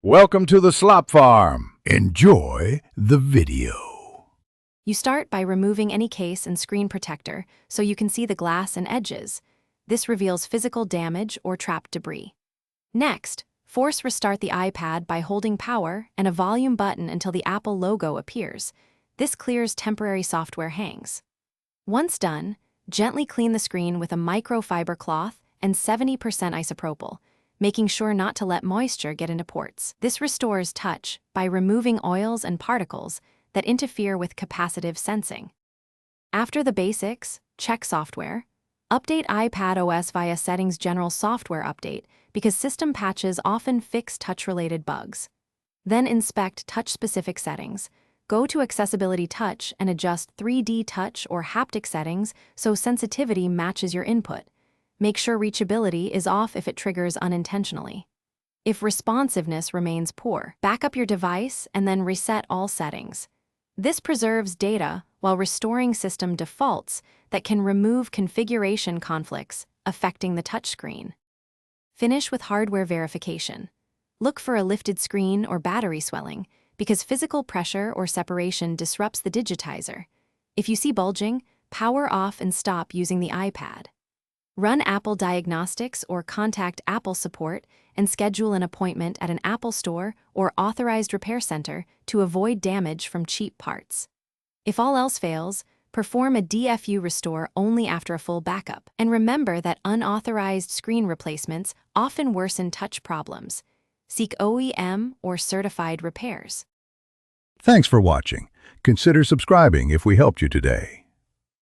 Welcome to the Slop Farm. Enjoy the video. You start by removing any case and screen protector so you can see the glass and edges. This reveals physical damage or trapped debris. Next, force restart the iPad by holding power and a volume button until the Apple logo appears. This clears temporary software hangs. Once done, gently clean the screen with a microfiber cloth and 70% isopropyl, making sure not to let moisture get into ports. This restores touch by removing oils and particles that interfere with capacitive sensing. After the basics, check software. Update iPad OS via Settings General Software Update because system patches often fix touch-related bugs. Then inspect touch-specific settings. Go to Accessibility Touch and adjust 3D touch or haptic settings so sensitivity matches your input. Make sure reachability is off if it triggers unintentionally. If responsiveness remains poor, back up your device and then reset all settings. This preserves data while restoring system defaults that can remove configuration conflicts affecting the touchscreen. Finish with hardware verification. Look for a lifted screen or battery swelling because physical pressure or separation disrupts the digitizer. If you see bulging, power off and stop using the iPad. Run Apple Diagnostics or contact Apple support and schedule an appointment at an Apple store or authorized repair center to avoid damage from cheap parts. If all else fails, perform a DFU restore only after a full backup. And remember that unauthorized screen replacements often worsen touch problems. Seek OEM or certified repairs. Thanks for watching. Consider subscribing if we helped you today.